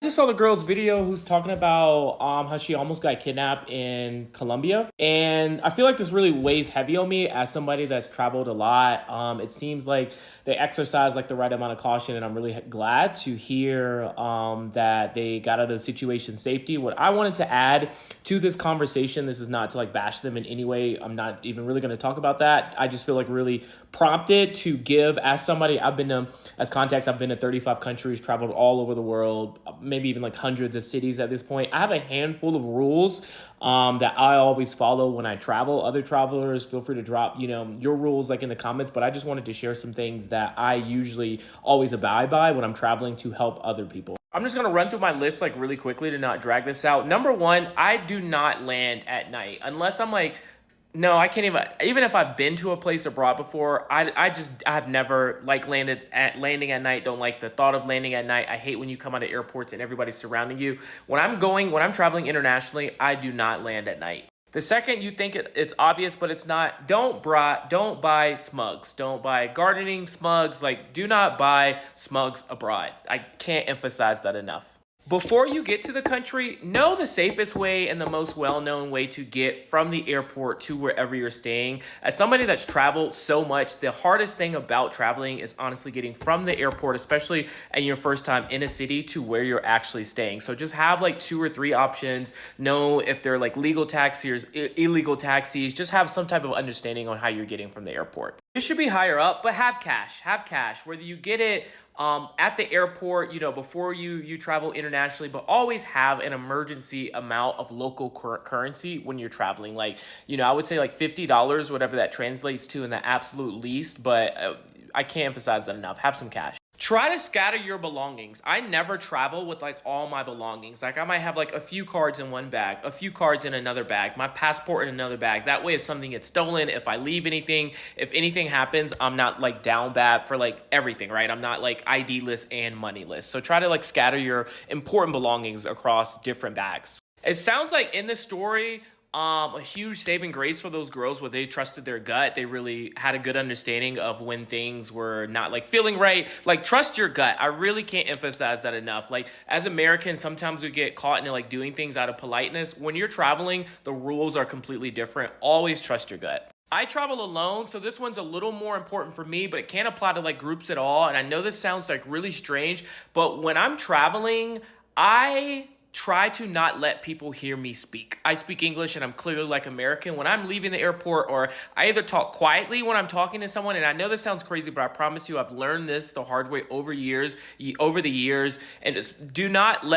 Just saw the girl's video who's talking about how she almost got kidnapped in Colombia, and I feel like this really weighs heavy on me as somebody that's traveled a lot. It seems like they exercise like the right amount of caution, and I'm really glad to hear that they got out of the situation safety. What I wanted to add to this conversation, this is not to like bash them in any way. I'm not even really going to talk about that. I just feel like really prompted to give as somebody. I've been to, as context, I've been to 35 countries, traveled all over the world, maybe even like hundreds of cities at this point. I have a handful of rules that I always follow when I travel. Other travelers, feel free to drop, your rules like in the comments, but I just wanted to share some things that I usually always abide by when I'm traveling to help other people. I'm just gonna run through my list like really quickly to not drag this out. Number one, I do not land at night unless I'm like, no, I can't even if I've been to a place abroad before, I have never like landing at night. Don't like the thought of landing at night. I hate when you come out of airports and everybody's surrounding you. When I'm traveling internationally, I do not land at night. The second, you think it's obvious, but it's not. Don't buy smugs. Don't buy gardening smugs. Like, do not buy smugs abroad. I can't emphasize that enough. Before you get to the country, know the safest way and the most well-known way to get from the airport to wherever you're staying. As somebody that's traveled so much, the hardest thing about traveling is honestly getting from the airport, especially at your first time in a city, to where you're actually staying. So just have like 2 or 3 options. Know if they're like legal taxis, illegal taxis. Just have some type of understanding on how you're getting from the airport. It should be higher up, but have cash. Have cash. Whether you get it at the airport, before you travel internationally, but always have an emergency amount of local currency when you're traveling. Like, I would say like $50, whatever that translates to in the absolute least, but I can't emphasize that enough. Have some cash. Try to scatter your belongings. I never travel with like all my belongings. Like I might have like a few cards in one bag, a few cards in another bag, my passport in another bag. That way if something gets stolen, if I leave anything, if anything happens, I'm not like down bad for like everything, right? I'm not like ID-less and moneyless. So try to like scatter your important belongings across different bags. It sounds like in this story, a huge saving grace for those girls where they trusted their gut. They really had a good understanding of when things were not like feeling right. Like, trust your gut. I really can't emphasize that enough. Like, as Americans, sometimes we get caught in like doing things out of politeness. When you're traveling, the rules are completely different. Always trust your gut. I travel alone, so this one's a little more important for me, but it can't apply to like groups at all. And I know this sounds like really strange, but when I'm traveling, I try to not let people hear me speak. I speak English and I'm clearly like American. When I'm leaving the airport, or I either talk quietly when I'm talking to someone, and I know this sounds crazy, but I promise you I've learned this the hard way over the years, and just do not let